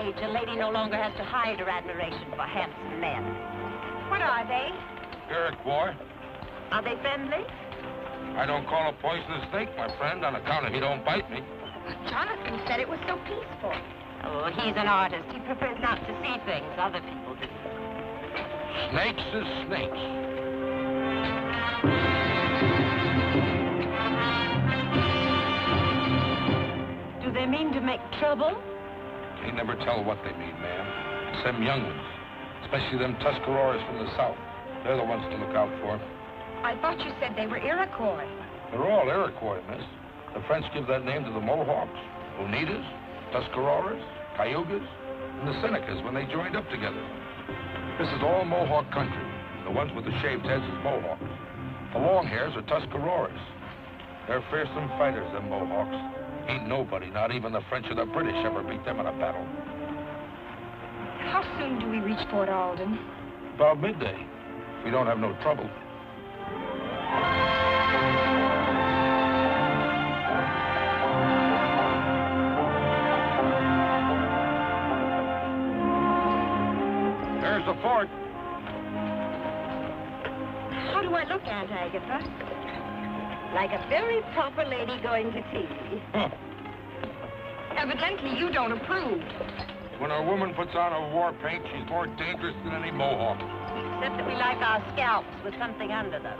age, a lady no longer has to hide her admiration for handsome men. What are they? Eric, boy. Are they friendly? I don't call a poisonous snake, my friend, on account of he don't bite me. Jonathan said it was so peaceful. Oh, he's an artist. He prefers not to see things other people do. Snakes is snakes. Do they mean to make trouble? Can't never tell what they mean, ma'am. It's them young ones, especially them Tuscaroras from the south. They're the ones to look out for. I thought you said they were Iroquois. They're all Iroquois, miss. The French give that name to the Mohawks, Oneidas, Tuscaroras, Cayugas, and the Senecas when they joined up together. This is all Mohawk country. The ones with the shaved heads is Mohawks. The long hairs are Tuscaroras. They're fearsome fighters, them Mohawks. Ain't nobody, not even the French or the British, ever beat them in a battle. How soon do we reach Fort Alden? About midday, if we don't have no trouble. There's the fort. How do I look, Aunt Agatha? Like a very proper lady going to tea. Huh. Evidently, you don't approve. When a woman puts on a war paint, she's more dangerous than any Mohawk. Except that we like our scalps with something under them.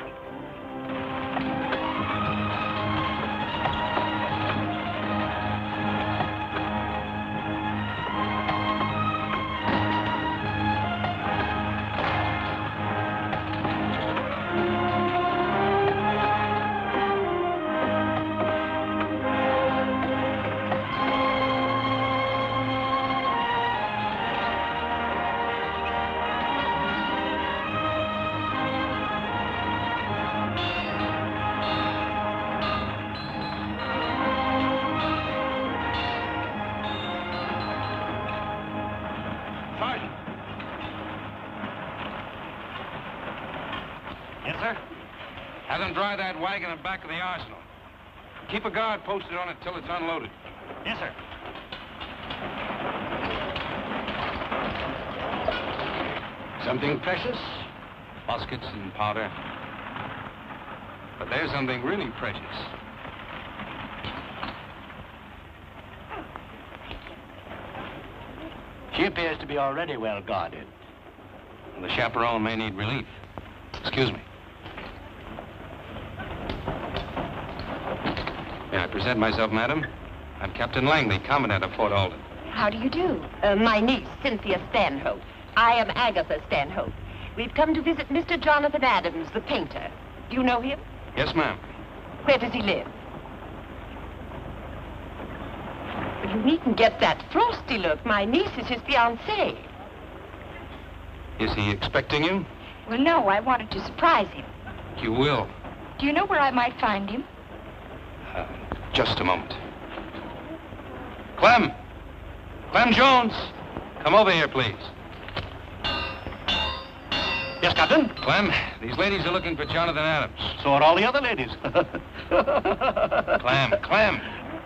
Have them dry that wagon in back of the arsenal. Keep a guard posted on it till it's unloaded. Yes, sir. Something precious? Muskets and powder. But there's something really precious. She appears to be already well guarded. The chaperone may need relief. Excuse me. May I present myself, madam? I'm Captain Langley, Commandant of Fort Alden. How do you do? My niece, Cynthia Stanhope. I am Agatha Stanhope. We've come to visit Mr. Jonathan Adams, the painter. Do you know him? Yes, ma'am. Where does he live? But you needn't get that frosty look. My niece is his fiancée. Is he expecting you? Well, no, I wanted to surprise him. You will. Do you know where I might find him? Just a moment. Clem! Clem Jones! Come over here, please. Yes, Captain? Clem, these ladies are looking for Jonathan Adams. So are all the other ladies. Clem,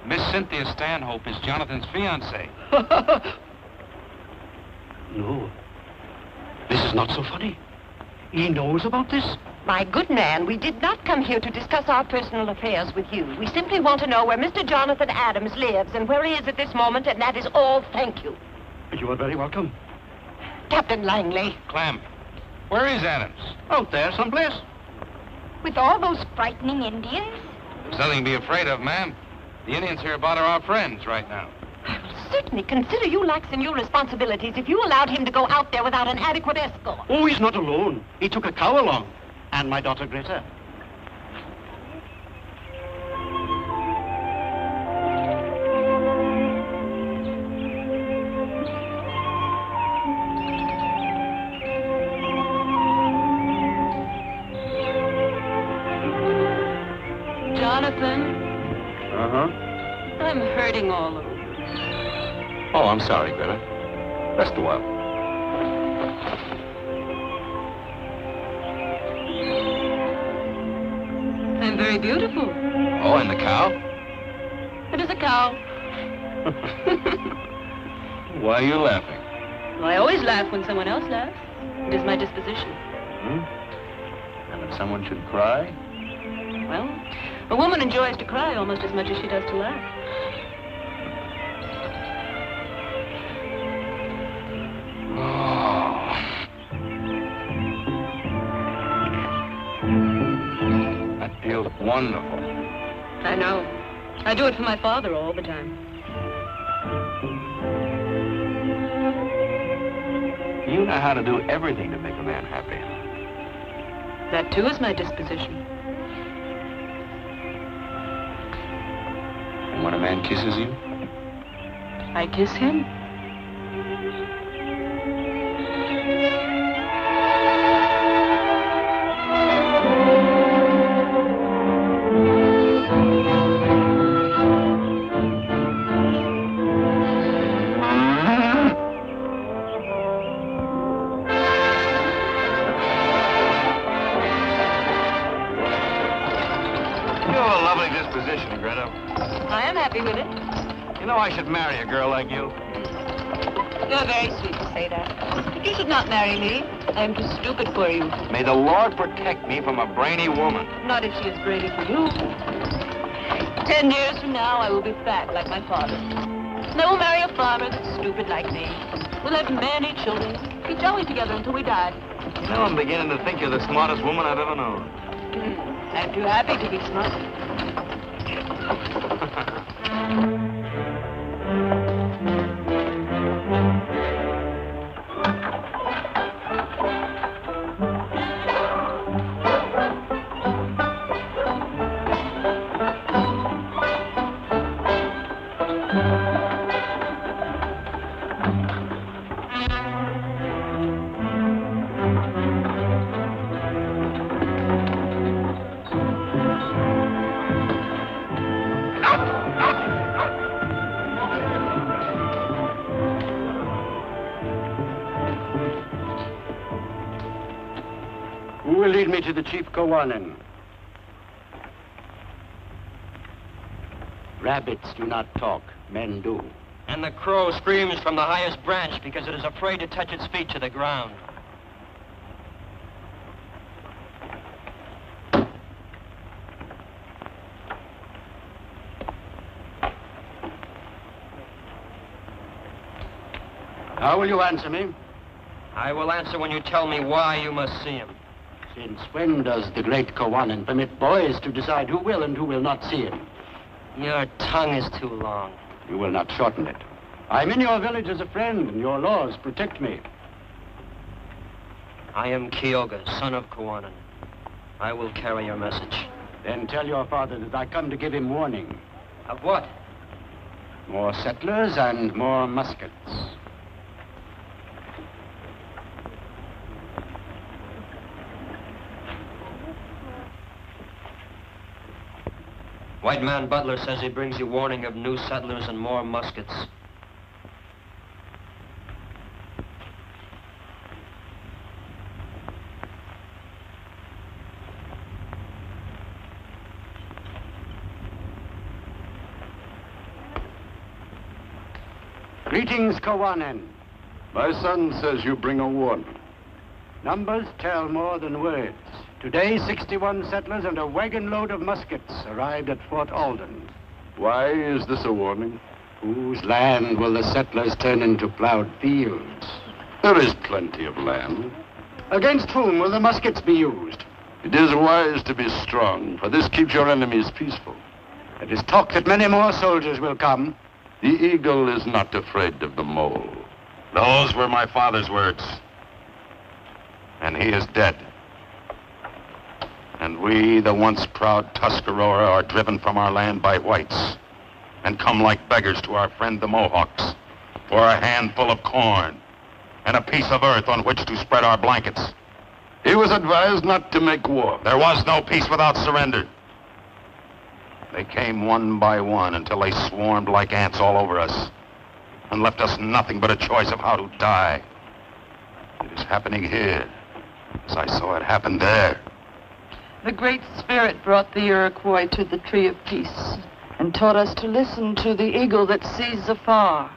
Miss Cynthia Stanhope is Jonathan's fiancée. No. This is not so funny. He knows about this? My good man, we did not come here to discuss our personal affairs with you. We simply want to know where Mr. Jonathan Adams lives and where he is at this moment, and that is all. Thank you. You are very welcome. Captain Langley. Clem, where is Adams? Out there someplace. With all those frightening Indians? There's nothing to be afraid of, ma'am. The Indians hereabout are our friends right now. I will certainly consider you lax in your responsibilities if you allowed him to go out there without an adequate escort. Oh, he's not alone. He took a cow along. And my daughter Greta. Jonathan? Uh-huh. I'm hurting all over. Oh, I'm sorry, Greta. Rest a while. I'm very beautiful. Oh, and the cow? It is a cow. Why are you laughing? Well, I always laugh when someone else laughs. It is my disposition. And if someone should cry? Well, a woman enjoys to cry almost as much as she does to laugh. That feels wonderful. I know. I do it for my father all the time. You know how to do everything to make a man happy. That, too, is my disposition. And when a man kisses you? I kiss him. I am happy with it. You know I should marry a girl like you. You're very sweet to say that. But you should not marry me. I am too stupid for you. May the Lord protect me from a brainy woman. Not if she is brainy for you. 10 years from now, I will be fat like my father. And I will marry a farmer that's stupid like me. We'll have many children. Be jolly together until we die. You know, I'm beginning to think you're the smartest woman I've ever known. I'm too happy to be smart. Who will lead me to the Chief Kawanin? Rabbits do not talk, men do. And the crow screams from the highest branch because it is afraid to touch its feet to the ground. How will you answer me? I will answer when you tell me why you must see him. Since when does the great Kawanin permit boys to decide who will and who will not see him? Your tongue is too long. You will not shorten it. I'm in your village as a friend, and your laws protect me. I am Kyoga, son of Kawanin. I will carry your message. Then tell your father that I come to give him warning. Of what? More settlers and more muskets. White man Butler says he brings you warning of new settlers and more muskets. Greetings, Kawanin. My son says you bring a warning. Numbers tell more than words. Today, 61 settlers and a wagon load of muskets arrived at Fort Alden. Why is this a warning? Whose land will the settlers turn into plowed fields? There is plenty of land. Against whom will the muskets be used? It is wise to be strong, for this keeps your enemies peaceful. It is talk that many more soldiers will come. The eagle is not afraid of the mole. Those were my father's words. And he is dead. And we, the once proud Tuscarora, are driven from our land by whites and come like beggars to our friend the Mohawks for a handful of corn and a piece of earth on which to spread our blankets. He was advised not to make war. There was no peace without surrender. They came one by one until they swarmed like ants all over us and left us nothing but a choice of how to die. It is happening here, as I saw it happen there. The Great Spirit brought the Iroquois to the Tree of Peace and taught us to listen to the eagle that sees afar.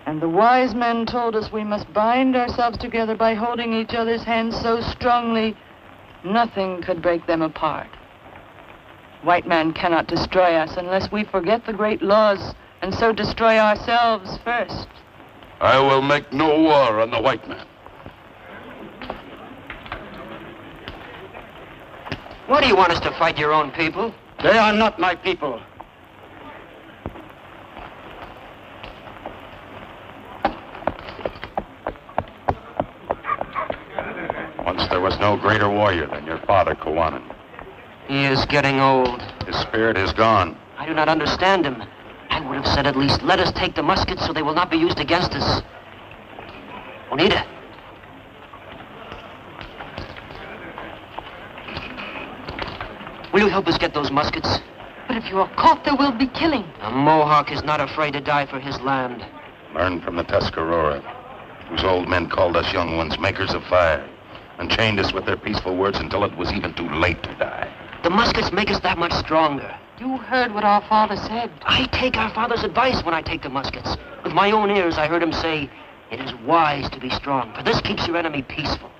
And the wise men told us we must bind ourselves together by holding each other's hands so strongly, nothing could break them apart. White man cannot destroy us unless we forget the great laws and so destroy ourselves first. I will make no war on the white man. Why do you want us to fight your own people? They are not my people. Once there was no greater warrior than your father, Kawanan. He is getting old. His spirit is gone. I do not understand him. I would have said at least, let us take the muskets so they will not be used against us. Oneida. Will you help us get those muskets? But if you are caught, there will be killing. A Mohawk is not afraid to die for his land. Learn from the Tuscarora, whose old men called us young ones makers of fire, and chained us with their peaceful words until it was even too late to die. The muskets make us that much stronger. You heard what our father said. I take our father's advice when I take the muskets. With my own ears, I heard him say, it is wise to be strong, for this keeps your enemy peaceful.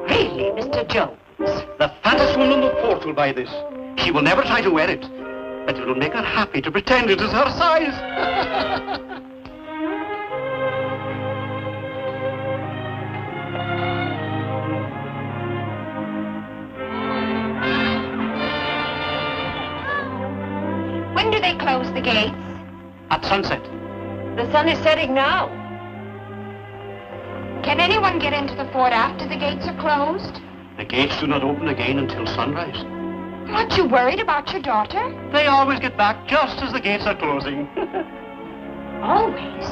Really, Mr. Jones? The fattest woman in the fort will buy this. She will never try to wear it, but it will make her happy to pretend it is her size. When do they close the gates? At sunset. The sun is setting now. Can anyone get into the fort after the gates are closed? The gates do not open again until sunrise. Aren't you worried about your daughter? They always get back just as the gates are closing. Always.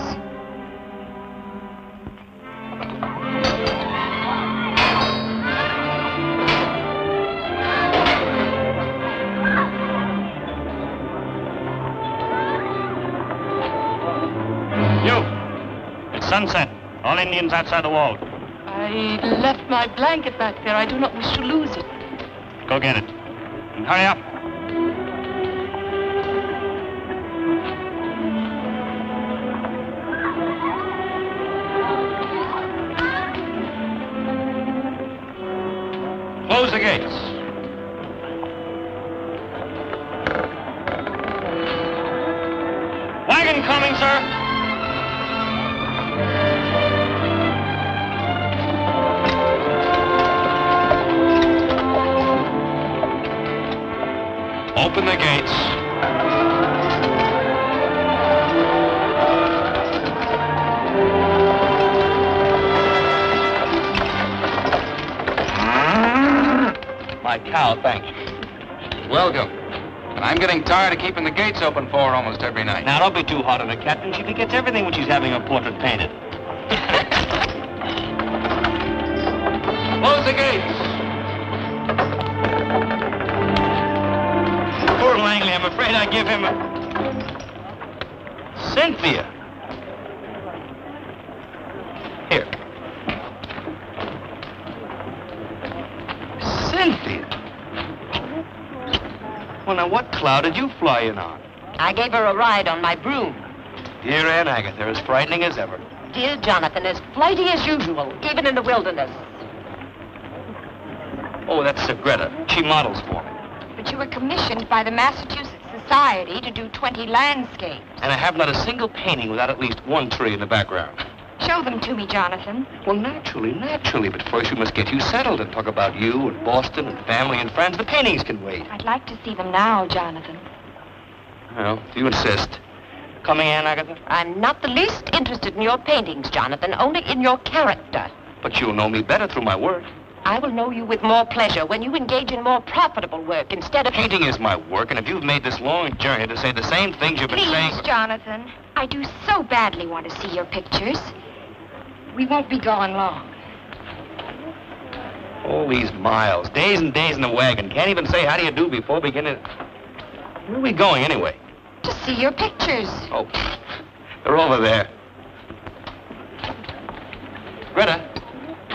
You! It's sunset. All Indians outside the wall. I left my blanket back there. I do not wish to lose it. Go get it. And hurry up. Close the gates. Wagon coming, sir. Open the gates. My cow, thank you. Welcome. And I'm getting tired of keeping the gates open for her almost every night. Now, don't be too hard on the captain. She forgets everything when she's having her portrait painted. Close the gates. Poor Langley, I'm afraid I give him a... Cynthia. Here. Cynthia. Well, now, what cloud did you fly in on? I gave her a ride on my broom. Dear Aunt Agatha, as frightening as ever. Dear Jonathan, as flighty as usual, even in the wilderness. Oh, that's Greta. She models for me. But you were commissioned by the Massachusetts Society to do 20 landscapes. And I have not a single painting without at least one tree in the background. Show them to me, Jonathan. Well, naturally, but first we must get you settled and talk about you and Boston and family and friends. The paintings can wait. I'd like to see them now, Jonathan. Well, if you insist. Coming, Aunt Agatha? I'm not the least interested in your paintings, Jonathan, only in your character. But you'll know me better through my work. I will know you with more pleasure when you engage in more profitable work instead of... Painting is my work, and if you've made this long journey to say the same things you've been saying... Please, Jonathan. I do so badly want to see your pictures. We won't be gone long. All these miles, days and days in the wagon. Can't even say how do you do before beginning... Where are we going, anyway? To see your pictures. Oh, they're over there. Greta,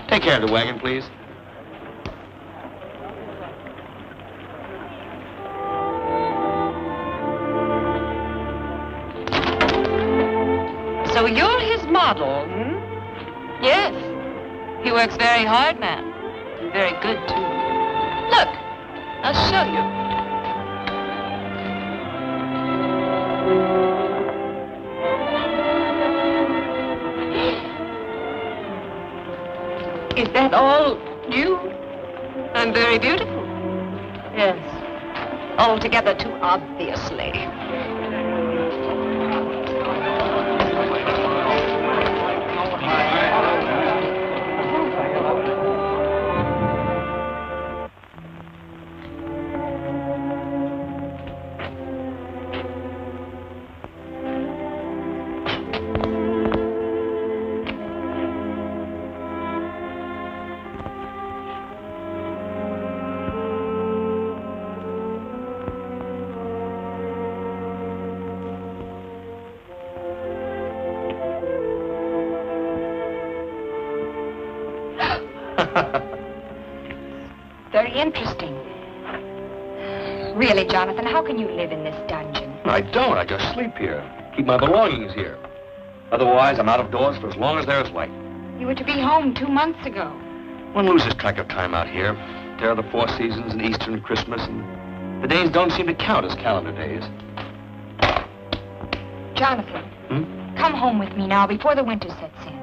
take care of the wagon, please. So you're his model, hmm? Yes. He works very hard, ma'am. And very good, too. Look, I'll show you. Is that all you? I'm very beautiful. Yes. Altogether too obviously. Very interesting. Really, Jonathan, how can you live in this dungeon? I don't. I just sleep here. Keep my belongings here. Otherwise, I'm out of doors for as long as there's light. You were to be home 2 months ago. One loses track of time out here. There are the 4 seasons and Easter and Christmas, and the days don't seem to count as calendar days. Jonathan, come home with me now before the winter sets in.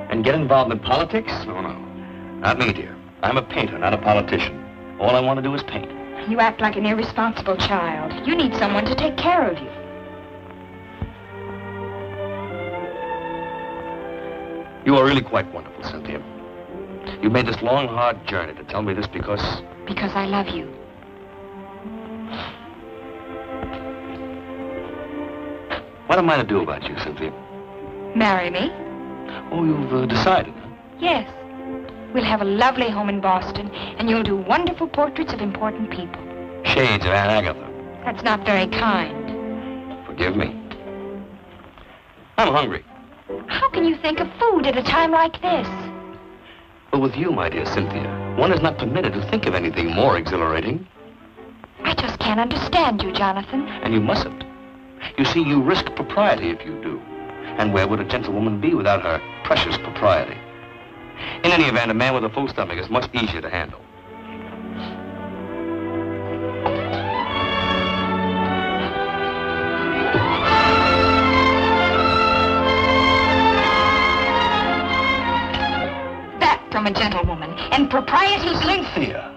And get involved in politics? Oh, no. Not me, dear. I'm a painter, not a politician. All I want to do is paint. You act like an irresponsible child. You need someone to take care of you. You are really quite wonderful, Cynthia. You made this long, hard journey to tell me this because... Because I love you. What am I to do about you, Cynthia? Marry me? Oh, you've decided, huh? Yes. We'll have a lovely home in Boston, and you'll do wonderful portraits of important people. Shades of Aunt Agatha. That's not very kind. Forgive me. I'm hungry. How can you think of food at a time like this? But with you, my dear Cynthia, one is not permitted to think of anything more exhilarating. I just can't understand you, Jonathan. And you mustn't. You see, you risk propriety if you do. And where would a gentlewoman be without her precious propriety? In any event, a man with a full stomach is much easier to handle. That from a gentlewoman. And propriety's Cynthia!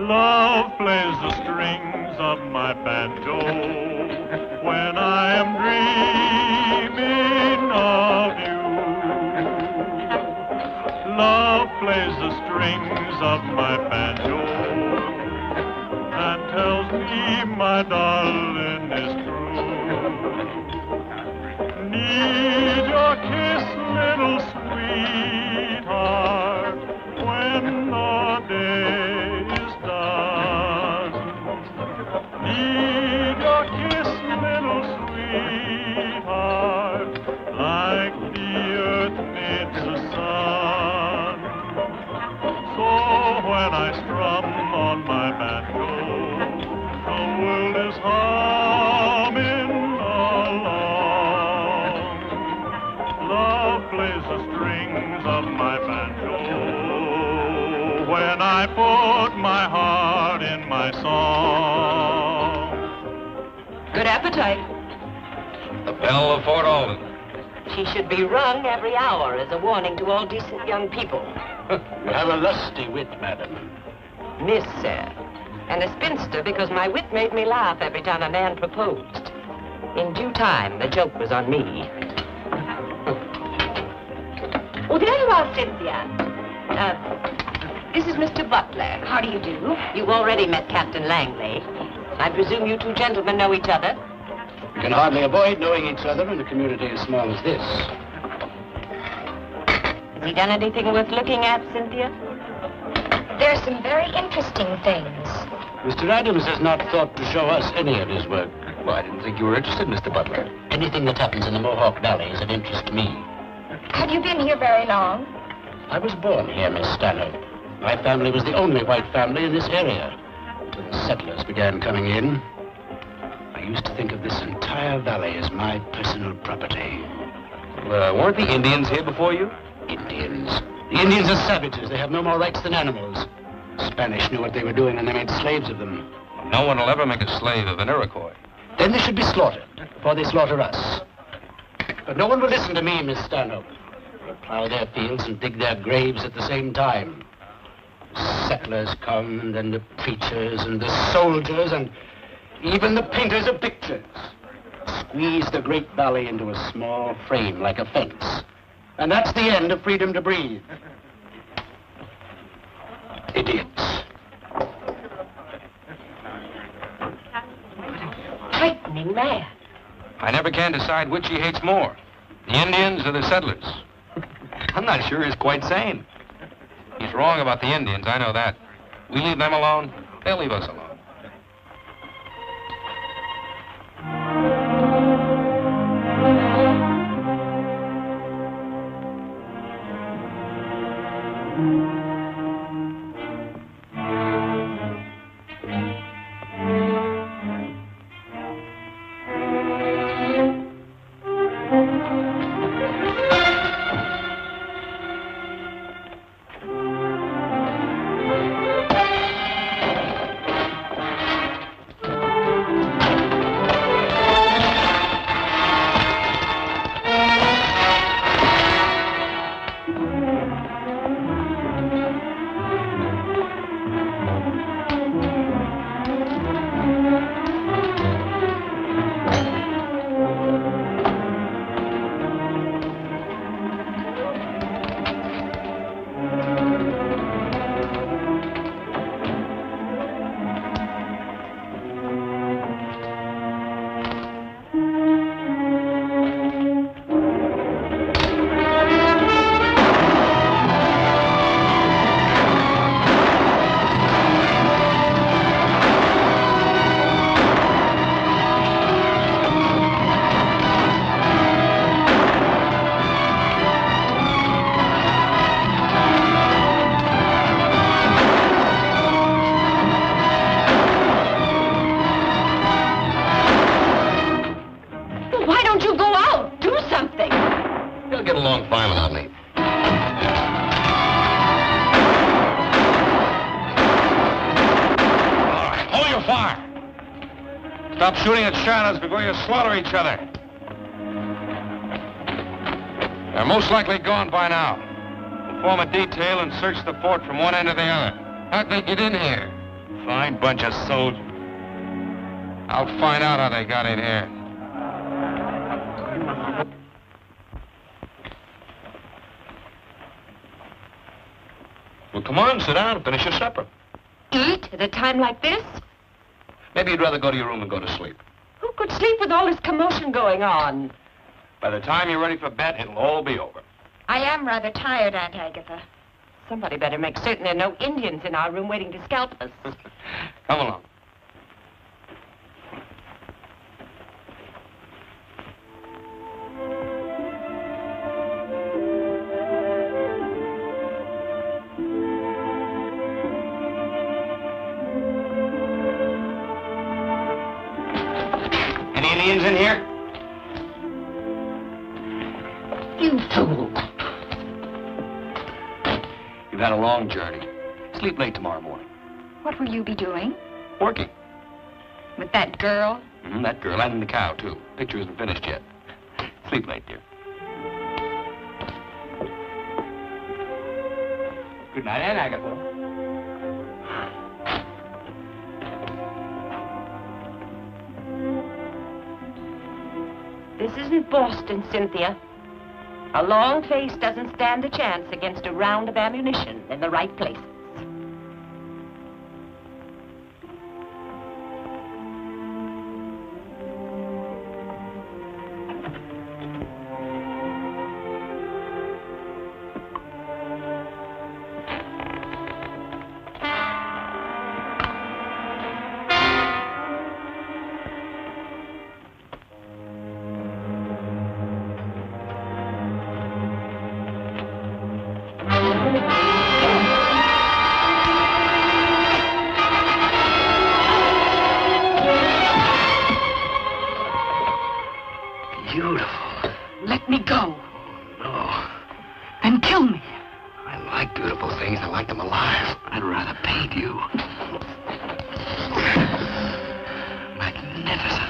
Love plays the strings of my banjo when I am dreaming of you. Love plays the strings of my banjo and tells me my darling is true. Need your kiss, little sweetheart, when the day is done. Need your Good appetite. The bell of Fort Alden. She should be rung every hour as a warning to all decent young people. You have a lusty wit, madam. Miss, sir. And a spinster because my wit made me laugh every time a man proposed. In due time, the joke was on me. Oh, there you are, Cynthia. This is Mr. Butler. How do you do? You've already met Captain Langley. I presume you two gentlemen know each other? We can hardly avoid knowing each other in a community as small as this. Has he done anything worth looking at, Cynthia? There are some very interesting things. Mr. Adams has not thought to show us any of his work. Well, I didn't think you were interested, Mr. Butler. Anything that happens in the Mohawk Valley is of interest to me. Have you been here very long? I was born here, Miss Stanhope. My family was the only white family in this area until the settlers began coming in. I used to think of this entire valley as my personal property. Weren't the Indians here before you? Indians. The Indians are savages. They have no more rights than animals. The Spanish knew what they were doing and they made slaves of them. No one will ever make a slave of an Iroquois. Then they should be slaughtered before they slaughter us. But no one will listen to me, Miss Stanhope. They'll plow their fields and dig their graves at the same time. The settlers come, and then the preachers and the soldiers and even the painters of pictures. Squeeze the great valley into a small frame like a fence. And that's the end of freedom to breathe. Idiots. Frightening man. I never can decide which he hates more, the Indians or the settlers. I'm not sure he's quite sane. He's wrong about the Indians, I know that. We leave them alone, they'll leave us alone. Stop shooting at shadows before you slaughter each other. They're most likely gone by now. We'll form a detail and search the fort from one end to the other. How'd they get in here? Fine bunch of soldiers. I'll find out how they got in here. Well, come on, sit down and finish your supper. Eat at a time like this? Maybe you'd rather go to your room and go to sleep. Who could sleep with all this commotion going on? By the time you're ready for bed, it'll all be over. I am rather tired, Aunt Agatha. Somebody better make certain there are no Indians in our room waiting to scalp us. Come along. Any Indians in here? You fool. You've had a long journey. Sleep late tomorrow morning. What will you be doing? Working. With that girl? That girl and the cow, too. Picture isn't finished yet. Sleep late, dear. Good night, Aunt Agatha. This isn't Boston, Cynthia. A long face doesn't stand a chance against a round of ammunition in the right places. Beautiful. Let me go. No. Then kill me. I like beautiful things. I like them alive. I'd rather paint you. Magnificent.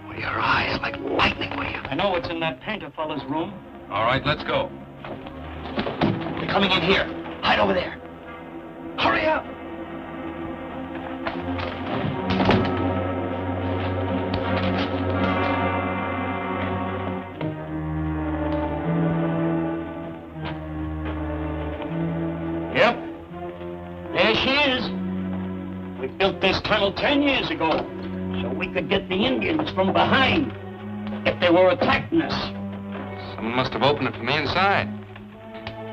With your eyes like lightning, will you? I know what's in that painter fella's room. All right, let's go. They're coming in here. Hide over there. Hurry up. Yep. There she is. We built this tunnel 10 years ago so we could get the Indians from behind if they were attacking us. Someone must have opened it from the inside.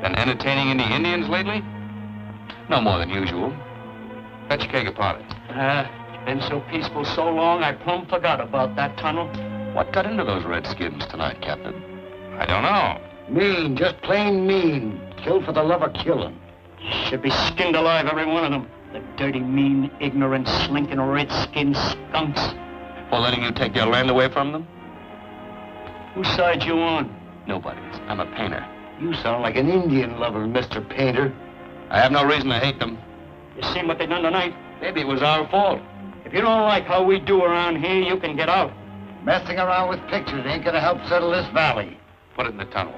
Been entertaining any Indians lately? No more than usual. Fetch a keg of powder. It's been so peaceful so long, I plumb forgot about that tunnel. What got into those redskins tonight, Captain? I don't know. Mean, just plain mean. Kill for the love of killing. Should be skinned alive, every one of them. The dirty, mean, ignorant, slinking, red-skinned skunks. For letting you take their land away from them? Whose side you on? Nobody's. I'm a painter. You sound like an Indian lover, Mr. Painter. I have no reason to hate them. You seen what they done tonight? Maybe it was our fault. If you don't like how we do around here, you can get out. Messing around with pictures ain't gonna help settle this valley. Put it in the tunnel.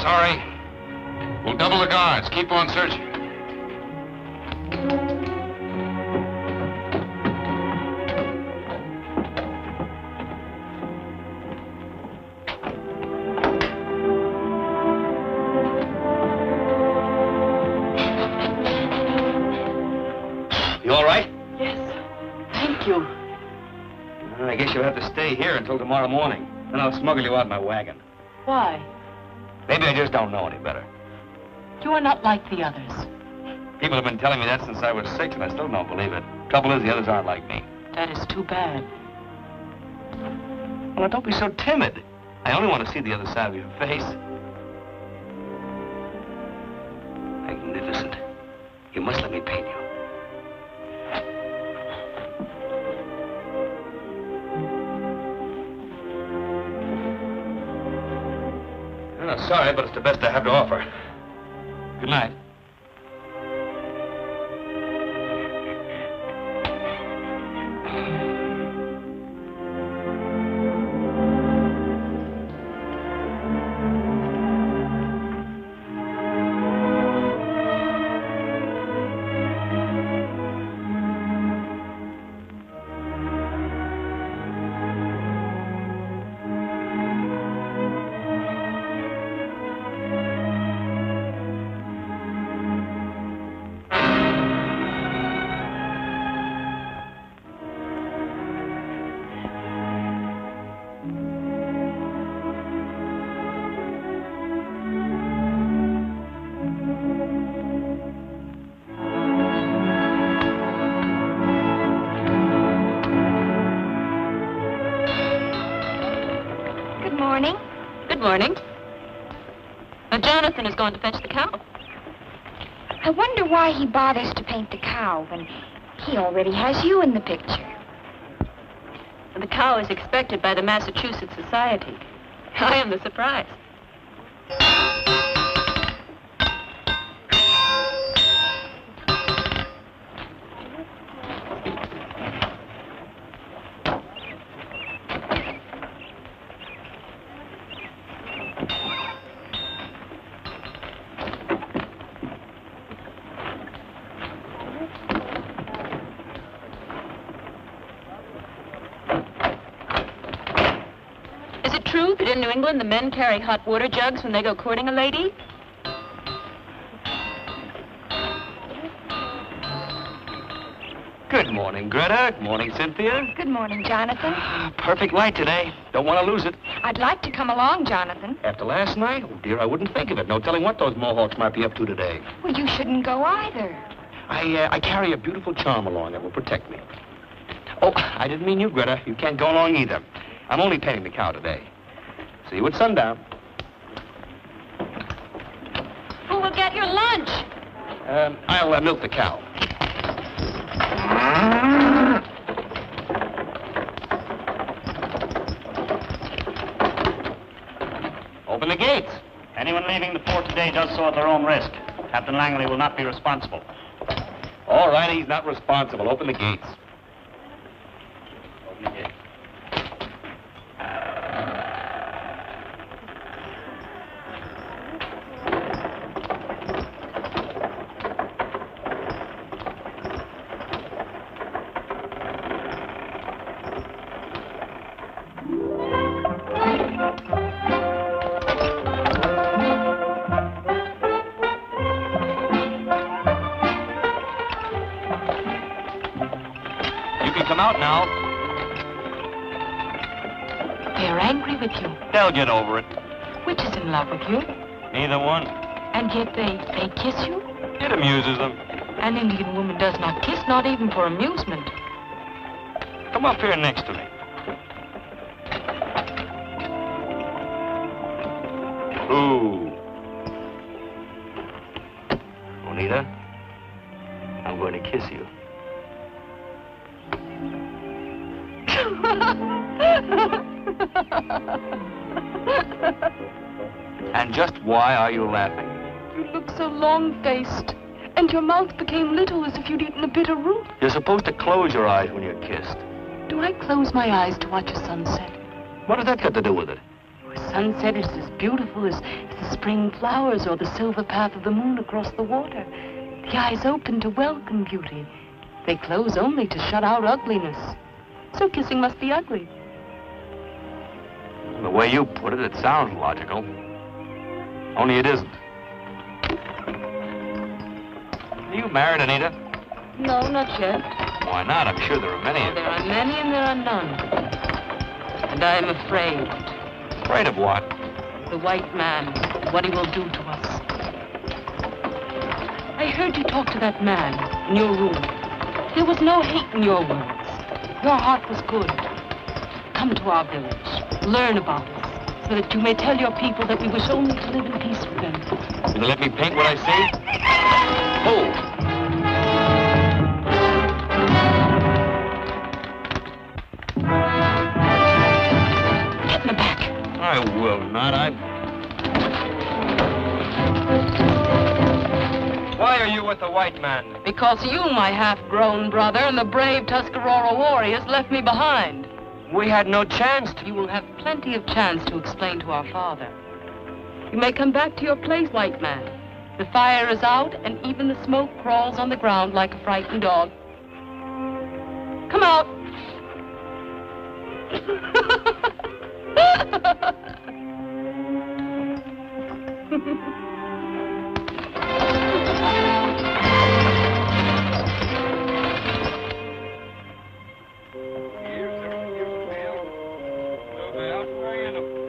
Sorry. We'll double the guards. Keep on searching. You all right? Yes. Thank you. Well, I guess you'll have to stay here until tomorrow morning. Then I'll smuggle you out in my wagon. Why? Maybe I just don't know any better. You are not like the others. People have been telling me that since I was 6, and I still don't believe it. Trouble is, the others aren't like me. That is too bad. Well, don't be so timid. I only want to see the other side of your face. Magnificent. You must let me paint you. Oh, sorry, but it's the best I have to offer. Good night. morning. Good morning. Now, Jonathan is going to fetch the cow. I wonder why he bothers to paint the cow when he already has you in the picture. And the cow is expected by the Massachusetts Society. I am the surprise. Is it true that in New England the men carry hot water jugs when they go courting a lady? Good morning, Greta. Good morning, Cynthia. Good morning, Jonathan. Perfect light today. Don't want to lose it. I'd like to come along, Jonathan. After last night? Oh, dear, I wouldn't think of it. No telling what those Mohawks might be up to today. Well, you shouldn't go either. I carry a beautiful charm along that will protect me. Oh, I didn't mean you, Greta. You can't go along either. I'm only painting the cow today. See you at sundown. Who will get your lunch? I'll milk the cow. Open the gates. Anyone leaving the port today does so at their own risk. Captain Langley will not be responsible. All right, he's not responsible. Open the gates. Open the gates. Come out now. They're angry with you. They'll get over it. Which is in love with you? Neither one. And yet they kiss you? It amuses them. An Indian woman does not kiss, not even for amusement. Come up here next to me. Ooh. Bonita, I'm going to kiss you. And just why are you laughing? You look so long-faced, and your mouth became little as if you'd eaten a bitter root. You're supposed to close your eyes when you're kissed. Do I close my eyes to watch a sunset? What does that got to do with it? A sunset is as beautiful as the spring flowers or the silver path of the moon across the water. The eyes open to welcome beauty. They close only to shut out ugliness. So kissing must be ugly. The way you put it, it sounds logical. Only it isn't. Are you married, Anita? No, not yet. Why not? I'm sure there are many of There are many and there are none. And I am afraid. Afraid of what? The white man, what he will do to us. I heard you talk to that man in your room. There was no hate in your words. Your heart was good. Come to our village. Learn about us, so that you may tell your people that we wish only to live in peace with them. Will you let me paint what I see? Oh! Get in the back. I will not. Why are you with the white man? Because you, my half-grown brother, and the brave Tuscarora warriors left me behind. We had no chance to. You will have plenty of chance to explain to our father. You may come back to your place, white man. The fire is out, and even the smoke crawls on the ground like a frightened dog. Come out.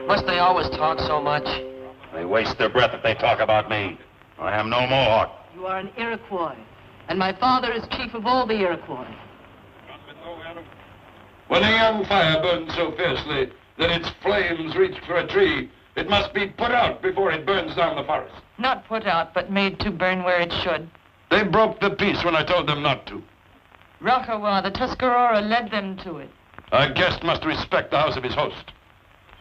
Must they always talk so much? They waste their breath if they talk about me. I am no Mohawk. You are an Iroquois, and my father is chief of all the Iroquois. When a young fire burns so fiercely, that its flames reach for a tree, it must be put out before it burns down the forest. Not put out, but made to burn where it should. They broke the peace when I told them not to. Rockawa, the Tuscarora, led them to it. A guest must respect the house of his host.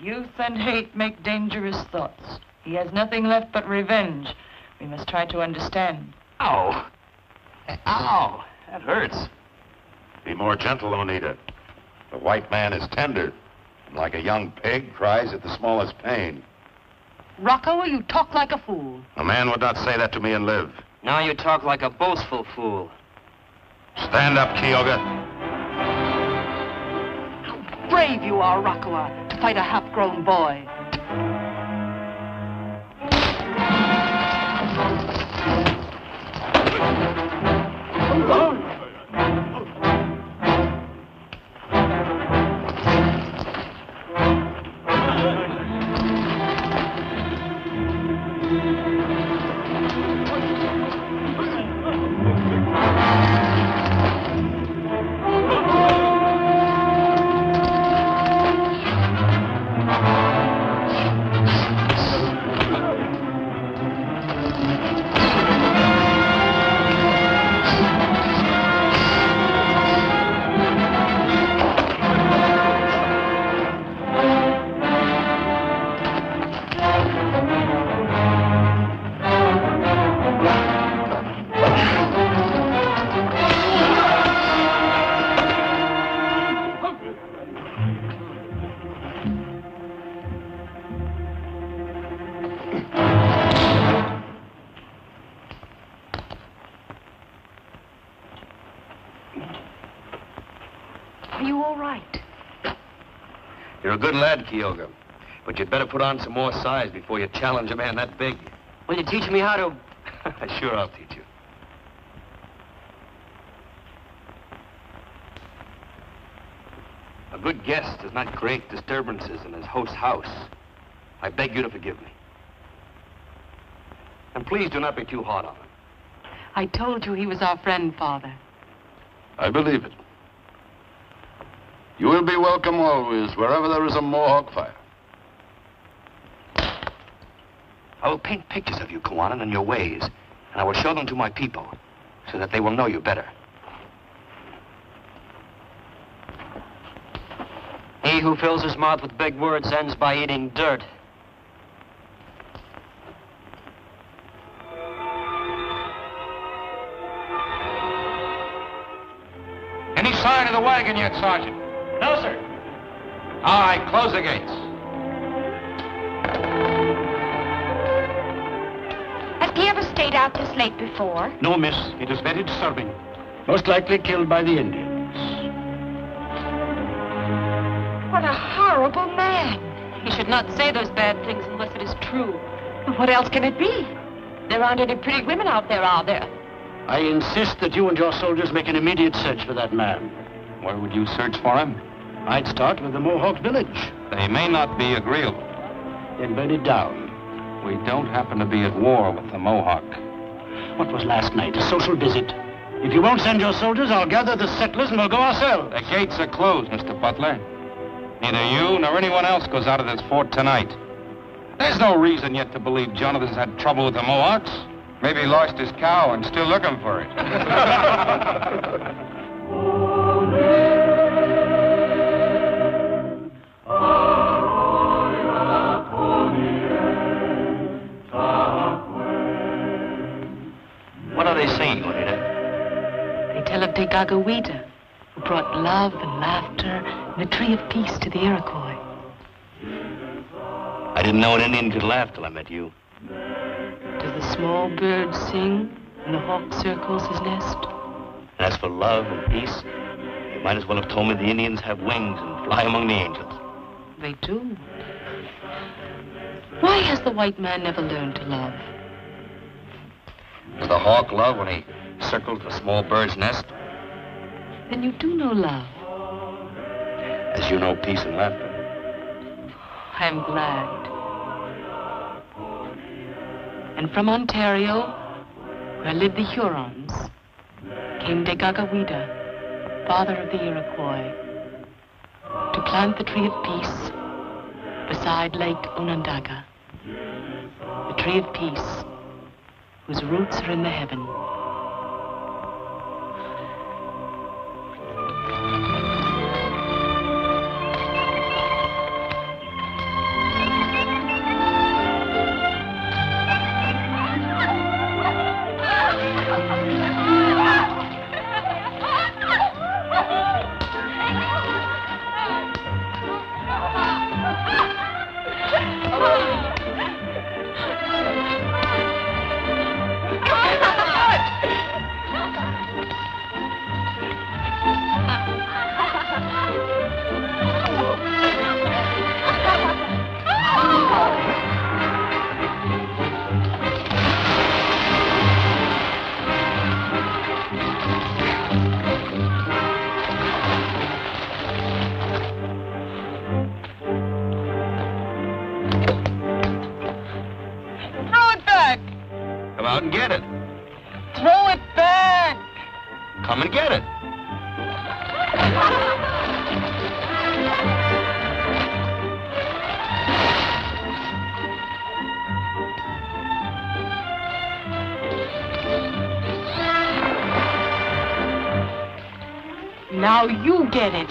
Youth and hate make dangerous thoughts. He has nothing left but revenge. We must try to understand. Ow. Ow. That hurts. Be more gentle, Oneida. The white man is tender, and like a young pig, cries at the smallest pain. Rocco, you talk like a fool. A man would not say that to me and live. Now you talk like a boastful fool. Stand up, Kyoga. How brave you are, Rocco, to fight a half-grown boy. Are you all right? You're a good lad, Kyoga. But you'd better put on some more size before you challenge a man that big. Will you teach me how to... Sure, I'll teach you. A good guest does not create disturbances in his host's house. I beg you to forgive me. And please do not be too hard on him. I told you he was our friend, Father. I believe it. You will be welcome always, wherever there is a Mohawk fire. I will paint pictures of you, Kawanan, and your ways, and I will show them to my people, so that they will know you better. He who fills his mouth with big words ends by eating dirt. Any sign of the wagon yet, Sergeant? No, sir. All right, close the gates. Has he ever stayed out this late before? No, miss. It is very disturbing. Most likely killed by the Indians. What a horrible man. He should not say those bad things unless it is true. What else can it be? There aren't any pretty women out there, are there? I insist that you and your soldiers make an immediate search for that man. Where would you search for him? I'd start with the Mohawk village. They may not be agreeable. Then burn it down. We don't happen to be at war with the Mohawk. What was last night? A social visit. If you won't send your soldiers, I'll gather the settlers and we'll go ourselves. The gates are closed, Mr. Butler. Neither you nor anyone else goes out of this fort tonight. There's no reason yet to believe Jonathan's had trouble with the Mohawks. Maybe he lost his cow and still looking for it. What are they saying, Juanita? They tell of Degagawita, who brought love and laughter and the tree of peace to the Iroquois. I didn't know an Indian could laugh till I met you. Does the small bird sing when the hawk circles his nest? And as for love and peace, you might as well have told me the Indians have wings and fly among the angels. They do. Why has the white man never learned to love? Does the hawk love when he circles the small bird's nest? Then you do know love. As you know peace and laughter. I'm glad. And from Ontario, where lived the Hurons, came Degagawita, father of the Iroquois, to plant the tree of peace beside Lake Onondaga, the tree of peace, whose roots are in the heaven. Come out and get it. Throw it back! Come and get it. Now you get it.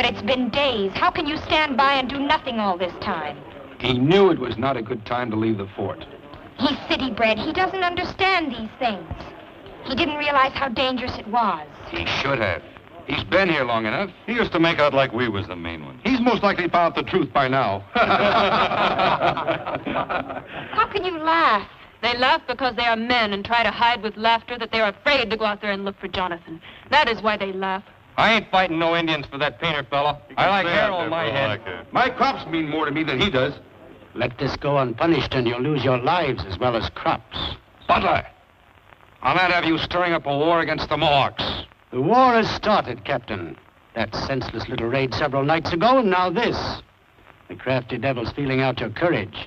It's been days. How can you stand by and do nothing all this time? He knew it was not a good time to leave the fort. He's city-bred. He doesn't understand these things. He didn't realize how dangerous it was. He should have. He's been here long enough. He used to make out like we was the main one. He's most likely found out the truth by now. How can you laugh? They laugh because they are men and try to hide with laughter that they are afraid to go out there and look for Jonathan. That is why they laugh. I ain't fighting no Indians for that painter fella. I like hair on my head. My crops mean more to me than he does. Let this go unpunished and you'll lose your lives as well as crops. Butler, I'll not have you stirring up a war against the Mohawks. The war has started, Captain. That senseless little raid several nights ago, and now this. The crafty devil's feeling out your courage.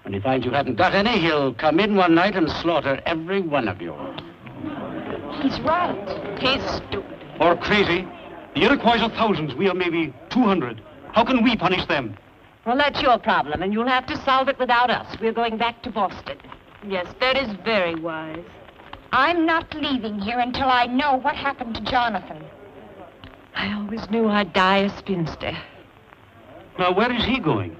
When he finds you haven't got any, he'll come in one night and slaughter every one of you. He's right. He's stupid. Or crazy. The Iroquois are thousands. We are maybe 200. How can we punish them? Well, that's your problem, and you'll have to solve it without us. We're going back to Boston. Yes, that is very wise. I'm not leaving here until I know what happened to Jonathan. I always knew I'd die a spinster. Now, where is he going?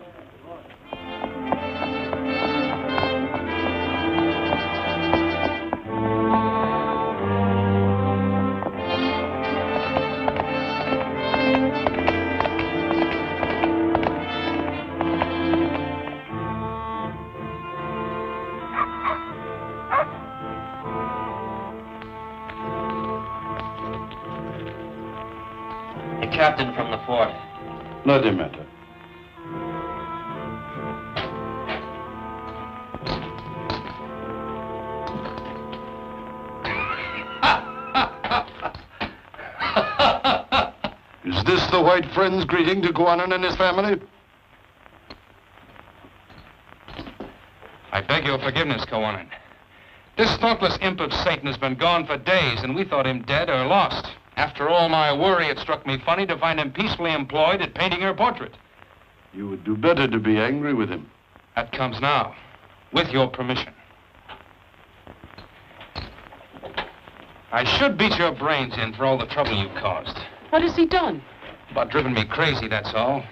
Captain from the fort. Let him enter. Is this the white friend's greeting to Guanan and his family? I beg your forgiveness, Kowanan. This thoughtless imp of Satan has been gone for days, and we thought him dead or lost. After all my worry, it struck me funny to find him peacefully employed at painting her portrait. You would do better to be angry with him. That comes now, with your permission. I should beat your brains in for all the trouble you've caused. What has he done? About driven me crazy, that's all.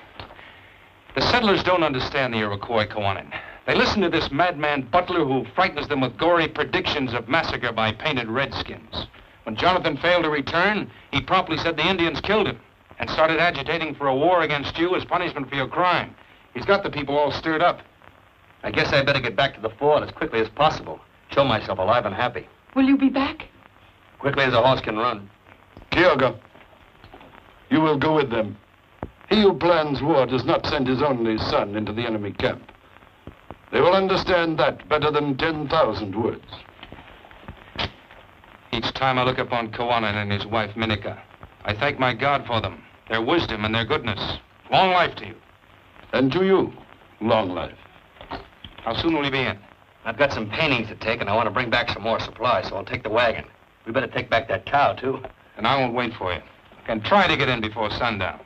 The settlers don't understand the Iroquois, Kowanan. They listen to this madman butler who frightens them with gory predictions of massacre by painted redskins. When Jonathan failed to return, he promptly said the Indians killed him and started agitating for a war against you as punishment for your crime. He's got the people all stirred up. I guess I better get back to the fort as quickly as possible. Show myself alive and happy. Will you be back? Quickly as a horse can run. Kyoga, you will go with them. He who plans war does not send his only son into the enemy camp. They will understand that better than 10,000 words. Each time I look upon Kowanan and his wife, Minika, I thank my God for them, their wisdom and their goodness. Long life to you. And to you, long life. How soon will you be in? I've got some paintings to take, and I want to bring back some more supplies, so I'll take the wagon. We better take back that cow, too. And I won't wait for you. I can try to get in before sundown.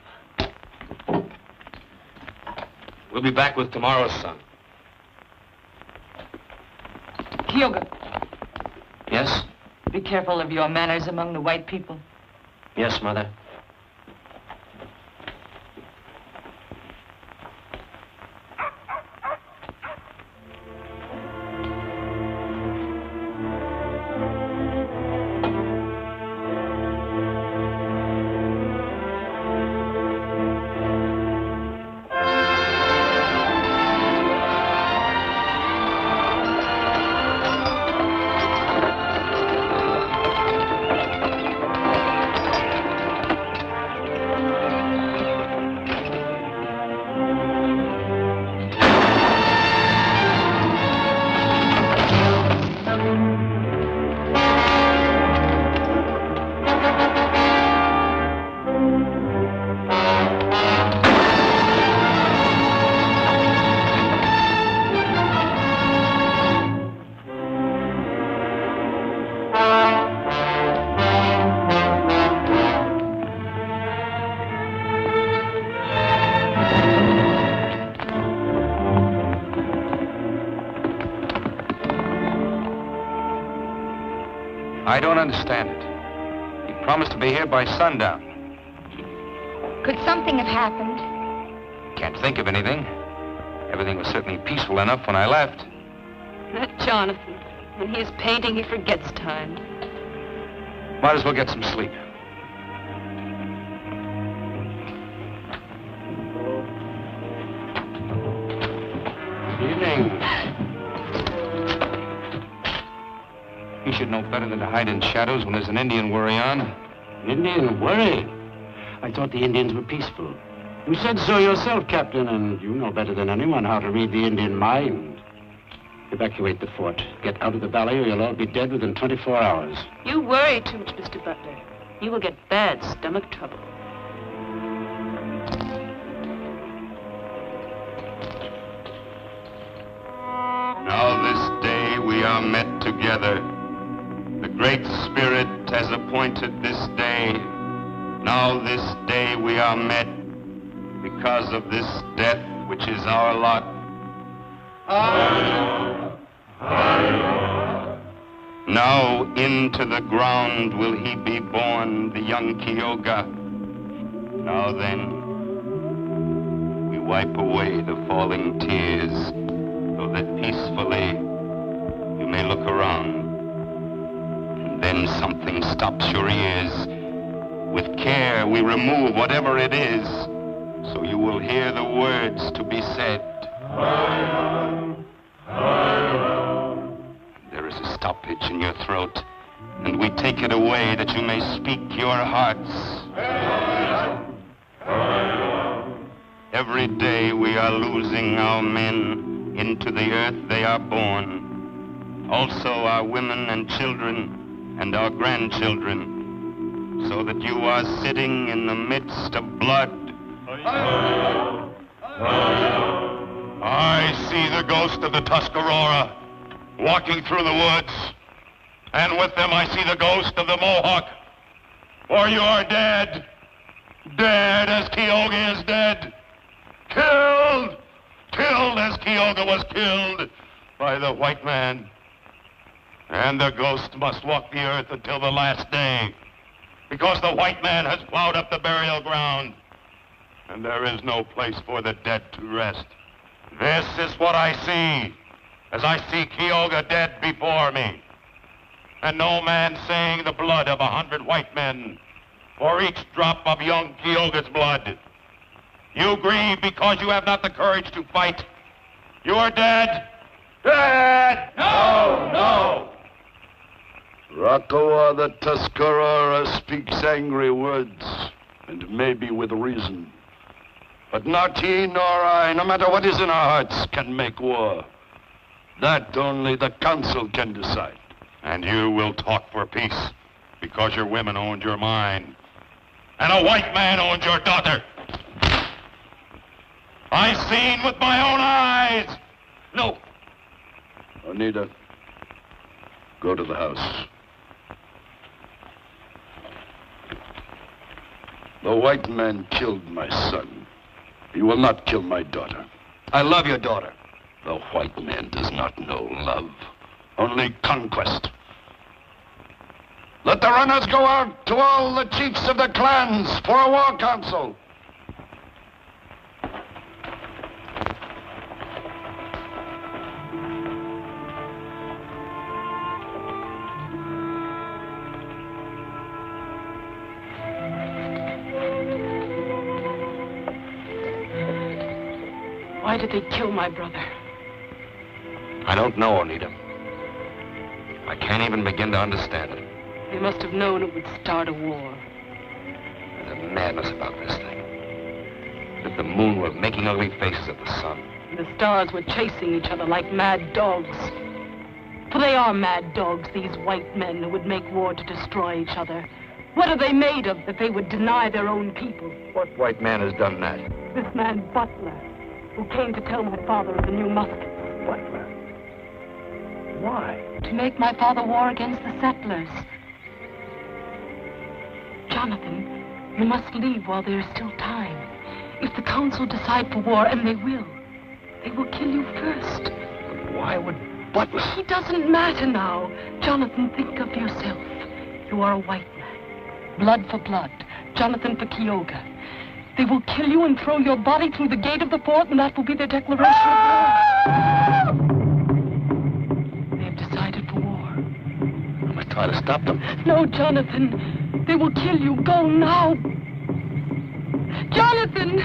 We'll be back with tomorrow's sun. Kyoga, Yes? be careful of your manners among the white people. Yes, Mother. I don't understand it. You promised to be here by sundown. Could something have happened? Can't think of anything. Everything was certainly peaceful enough when I left. That Jonathan. When he is painting, he forgets time. Might as well get some sleep. Good evening. You should know better than to hide in shadows when there's an Indian worry on. Indian worry? I thought the Indians were peaceful. You said so yourself, Captain, and you know better than anyone how to read the Indian mind. Evacuate the fort. Get out of the valley or you'll all be dead within 24 hours. You worry too much, Mr. Butler. You will get bad stomach trouble. Now this day we are met together. The Great Spirit has appointed this day. Now this day we are met because of this death which is our lot. Now into the ground will he be born, the young Kyoga. Now then, we wipe away the falling tears, so that peacefully you may look around. And then something stops your ears. With care, we remove whatever it is, so you will hear the words to be said. There is a stoppage in your throat, and we take it away that you may speak your hearts. Every day we are losing our men. Into the earth they are born. Also our women and children. and our grandchildren, so that you are sitting in the midst of blood. I see the ghost of the Tuscarora walking through the woods, and with them I see the ghost of the Mohawk. For you are dead, dead as Keoga is dead, killed as Keoga was killed by the white man. And the ghost must walk the earth until the last day, because the white man has plowed up the burial ground, and there is no place for the dead to rest. This is what I see, as I see Keoga dead before me, and no man saying the blood of 100 white men for each drop of young Keoga's blood. You grieve because you have not the courage to fight. You are dead. Dead! No, no! Rakawa the Tuscarora speaks angry words, and maybe with reason. But not he nor I, no matter what is in our hearts, can make war. That only the council can decide. And you will talk for peace, because your women owned your mine, and a white man owned your daughter. I've seen with my own eyes. No. Oneida, go to the house. The white man killed my son. He will not kill my daughter. I love your daughter. The white man does not know love, only conquest. Let the runners go out to all the chiefs of the clans for a war council. Why did they kill my brother? I don't know, Oneida. I can't even begin to understand it. They must have known it would start a war. There's a madness about this thing. As if the moon were making ugly faces at the sun. The stars were chasing each other like mad dogs. For they are mad dogs, these white men who would make war to destroy each other. What are they made of that they would deny their own people? What white man has done that? This man Butler, who came to tell my father of the new muskets. Butler? Why? To make my father war against the settlers. Jonathan, you must leave while there is still time. If the council decide for war, and they will kill you first. But why would Butler? It doesn't matter now. Jonathan, think of yourself. You are a white man. Blood for blood. Jonathan for Keoga. They will kill you and throw your body through the gate of the fort, and that will be their declaration of war. They have decided for war. I must try to stop them. No, Jonathan. They will kill you. Go now. Jonathan!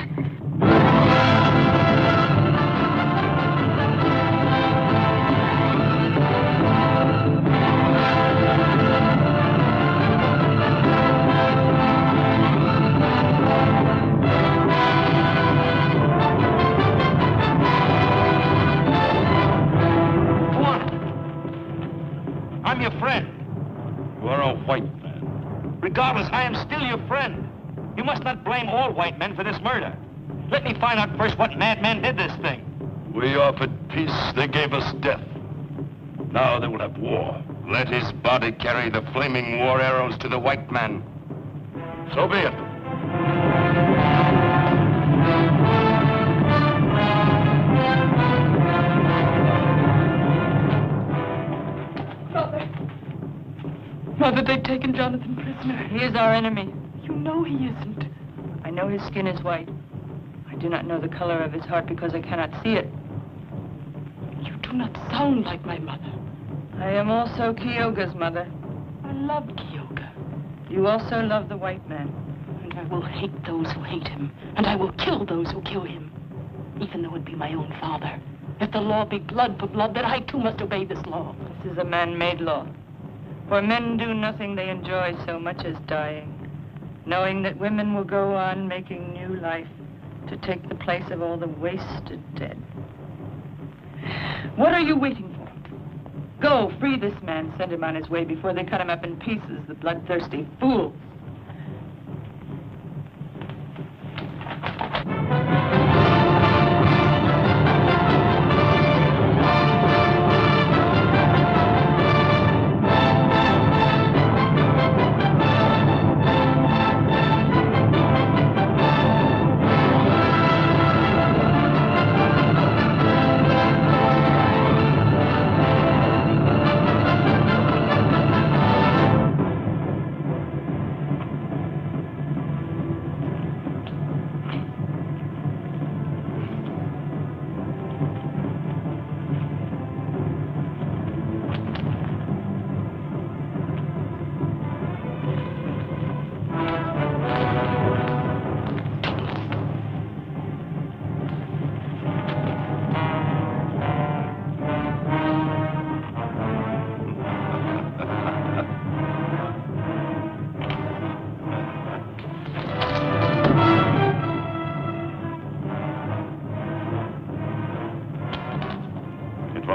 I'm your friend. You are a white man. Regardless, I am still your friend. You must not blame all white men for this murder. Let me find out first what madman did this thing. We offered peace, they gave us death. Now they will have war. Let his body carry the flaming war arrows to the white man. So be it. Mother, they've taken Jonathan prisoner. He is our enemy. You know he isn't. I know his skin is white. I do not know the color of his heart because I cannot see it. You do not sound like my mother. I am also Keoga's mother. I love Keoga. You also love the white man. And I will hate those who hate him. And I will kill those who kill him. Even though it be my own father. If the law be blood for blood, then I too must obey this law. This is a man-made law. For men do nothing they enjoy so much as dying, knowing that women will go on making new life to take the place of all the wasted dead. What are you waiting for? Go, free this man. Send him on his way before they cut him up in pieces, the bloodthirsty fools.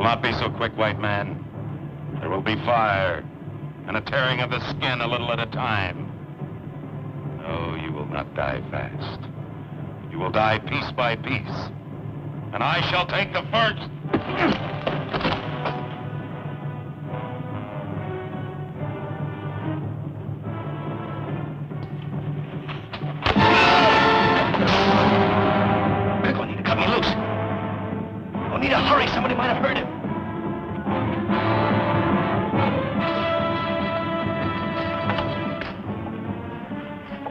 Not be so quick, white man. There will be fire and a tearing of the skin a little at a time. No, you will not die fast. You will die piece by piece. And I shall take the first. Quick, Juanita, cut me loose. Juanita, hurry, somebody might have heard him.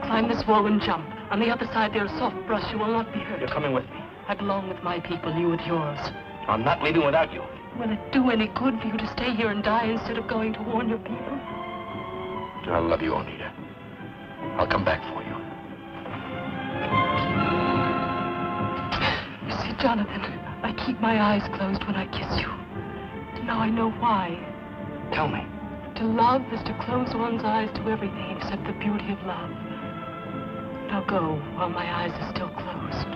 Climb this wall and jump. On the other side, there's soft brush. You will not be hurt. You're coming with me. I belong with my people, you with yours. I'm not leaving without you. Will it do any good for you to stay here and die instead of going to warn your people? I love you, Oneida. I'll come back for you. You see, Jonathan, I keep my eyes closed when I kiss you. Now I know why. Tell me. To love is to close one's eyes to everything except the beauty of love. Now go while my eyes are still closed.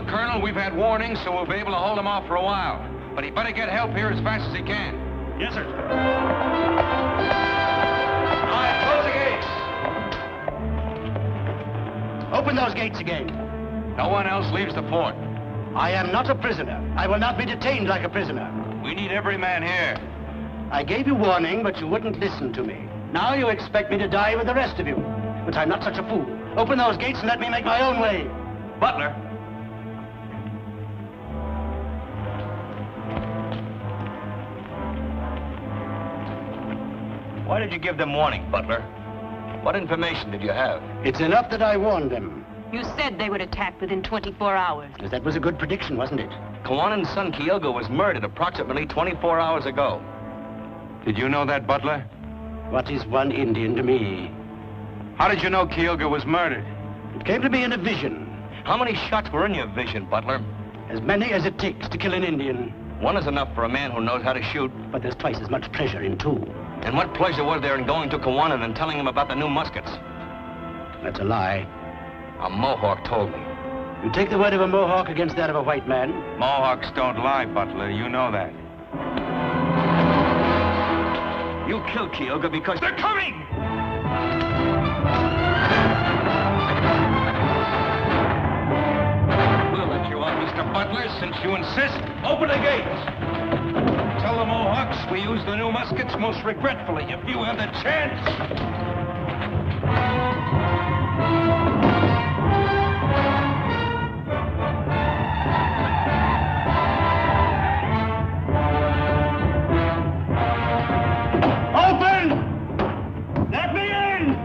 the Colonel we've had warnings, so we'll be able to hold him off for a while. But he better get help here as fast as he can. Yes, sir. All right, close the gates. Open those gates again. No one else leaves the fort. I am not a prisoner. I will not be detained like a prisoner. We need every man here. I gave you warning, but you wouldn't listen to me. Now you expect me to die with the rest of you. But I'm not such a fool. Open those gates and let me make my own way. Butler. Why did you give them warning, Butler? What information did you have? It's enough that I warned them. You said they would attack within 24 hours. That was a good prediction, wasn't it? Kawanan's son, Kyogo, was murdered approximately 24 hours ago. Did you know that, Butler? What is one Indian to me? How did you know Kyogo was murdered? It came to me in a vision. How many shots were in your vision, Butler? As many as it takes to kill an Indian. One is enough for a man who knows how to shoot. But there's twice as much pleasure in two. And what pleasure was there in going to Kawanan and telling him about the new muskets? That's a lie. A Mohawk told me. You take the word of a Mohawk against that of a white man? Mohawks don't lie, Butler. You know that. You killed Kyoga because they're coming! We'll let you out, Mr. Butler, since you insist. Open the gates. Tell the Mohawks we use the new muskets most regretfully if you have the chance. Open! Let me in!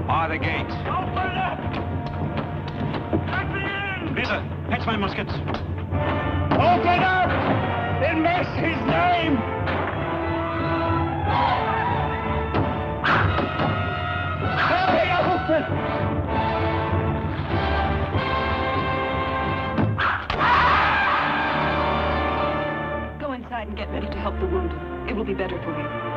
Bar the gates. Open up! Let me in! Lisa, fetch my muskets. Open up! In mercy's name! Hurry, open! Go inside and get ready to help the wounded. It will be better for you.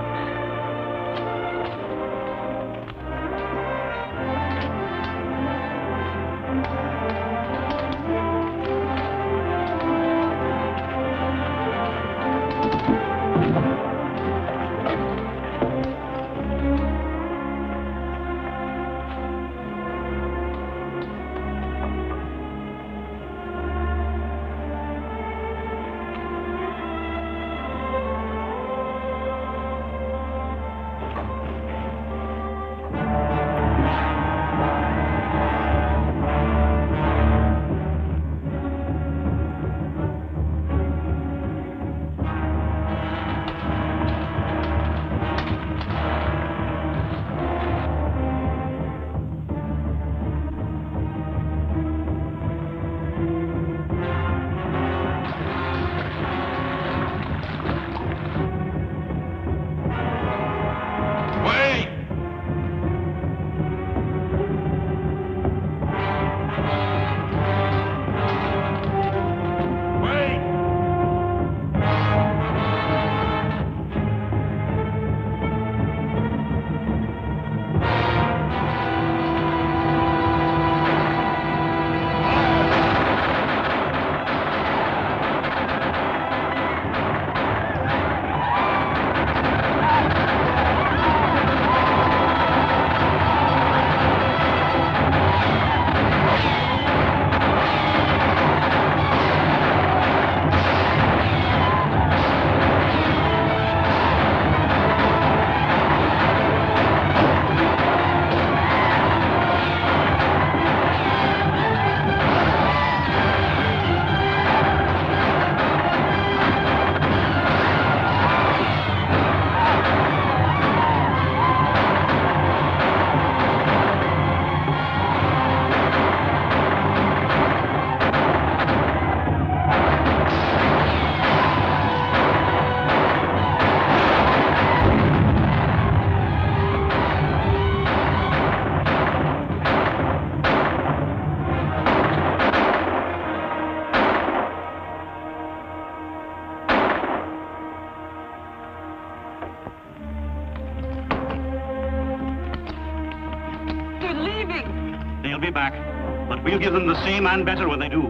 We'll give them the same and better when they do.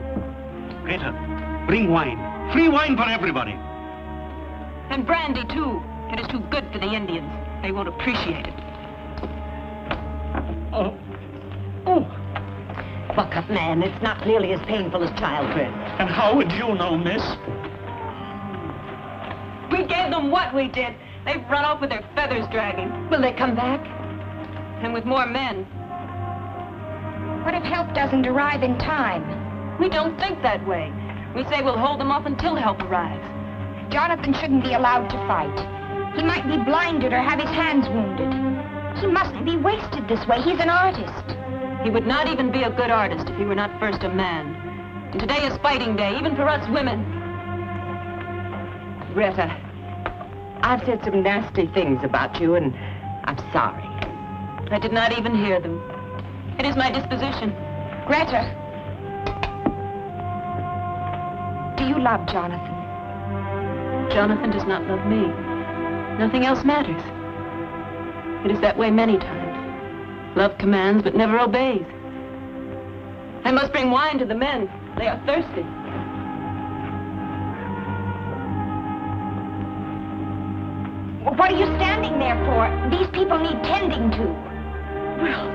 Greta, bring wine. Free wine for everybody. And brandy, too. It is too good for the Indians. They won't appreciate it. Oh. Buck up, man. It's not nearly as painful as childbirth. And how would you know, miss? We gave them what we did. They've run off with their feathers dragging. Will they come back? And with more men. What if help doesn't arrive in time? We don't think that way. We say we'll hold them off until help arrives. Jonathan shouldn't be allowed to fight. He might be blinded or have his hands wounded. He mustn't be wasted this way. He's an artist. He would not even be a good artist if he were not first a man. And today is fighting day, even for us women. Greta, I've said some nasty things about you, and I'm sorry. I did not even hear them. It is my disposition. Greta, do you love Jonathan? Jonathan does not love me. Nothing else matters. It is that way many times. Love commands, but never obeys. I must bring wine to the men. They are thirsty. What are you standing there for? These people need tending to. Well...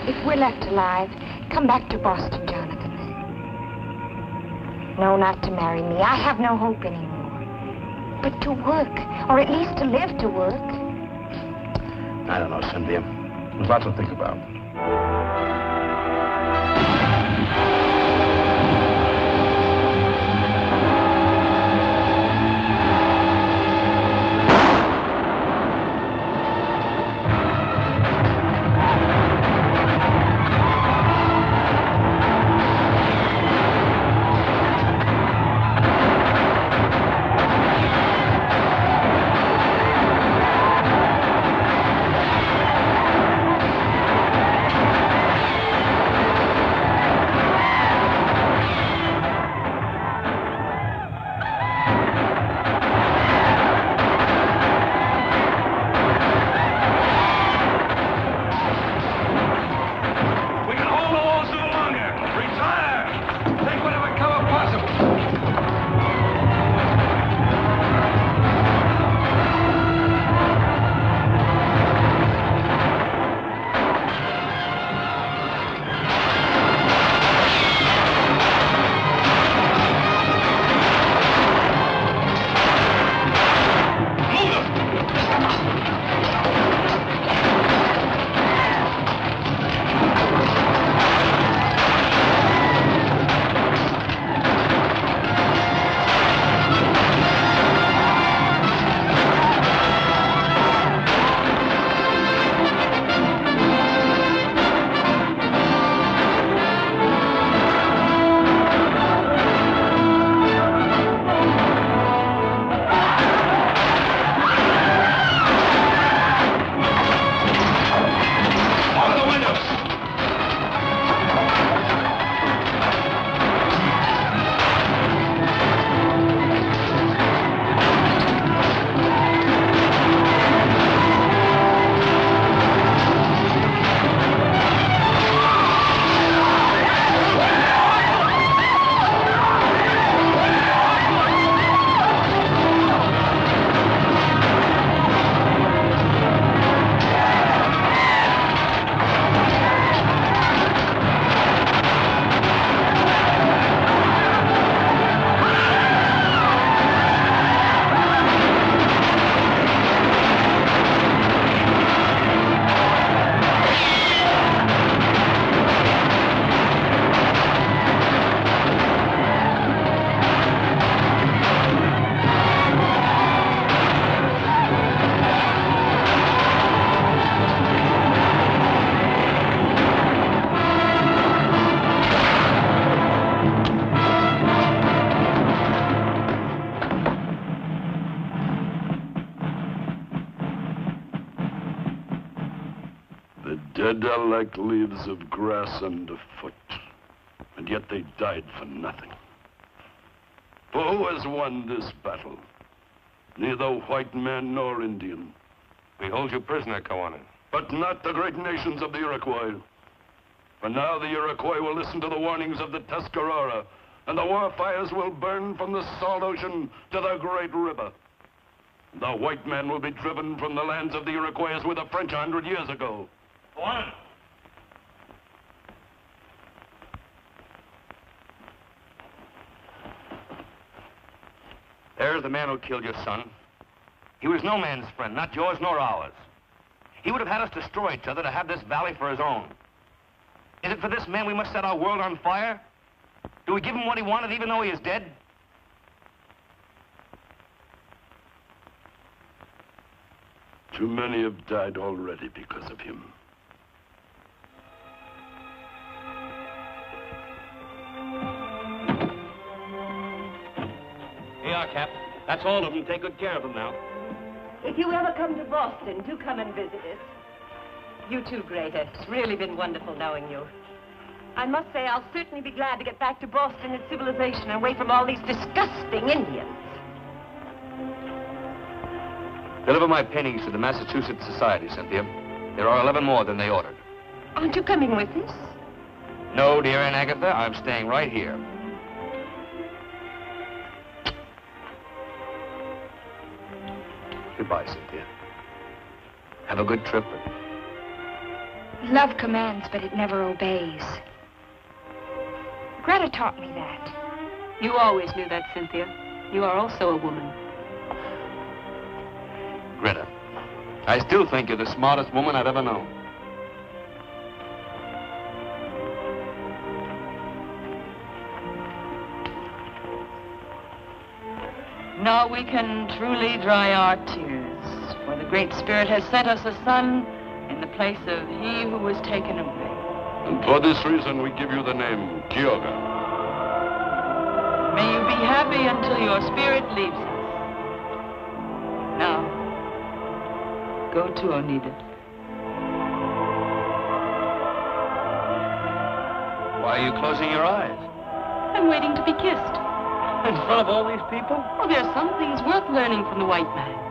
If we're left alive, come back to Boston, Jonathan. No, not to marry me. I have no hope anymore. But to work, or at least to live to work. I don't know, Cynthia. There's lots to think about. Dead are like leaves of grass underfoot, and yet they died for nothing. For who has won this battle? Neither white man nor Indian. We hold you prisoner, Kawanin. But not the great nations of the Iroquois. For now the Iroquois will listen to the warnings of the Tuscarora, and the war fires will burn from the salt ocean to the great river. The white man will be driven from the lands of the Iroquois as with the French 100 years ago. Kawanin! There's the man who killed your son. He was no man's friend, not yours nor ours. He would have had us destroy each other to have this valley for his own. Is it for this man we must set our world on fire? Do we give him what he wanted even though he is dead? Too many have died already because of him. Here you are, Cap. That's all of them. Take good care of them now. If you ever come to Boston, do come and visit us. You too, Greta. It's really been wonderful knowing you. I must say, I'll certainly be glad to get back to Boston and civilization and away from all these disgusting Indians. Deliver my paintings to the Massachusetts Society, Cynthia. There are 11 more than they ordered. Aren't you coming with us? No, dear Aunt Agatha, I'm staying right here. Goodbye, Cynthia. Have a good trip. Love commands, but it never obeys. Greta taught me that. You always knew that, Cynthia. You are also a woman. Greta, I still think you're the smartest woman I've ever known. Now we can truly dry our tears, for the Great Spirit has sent us a son in the place of he who was taken away. And for this reason, we give you the name Kyoga. May you be happy until your spirit leaves us. Now, go to Oneida. Why are you closing your eyes? I'm waiting to be kissed. In front of all these people? Oh, there are some things worth learning from the white man.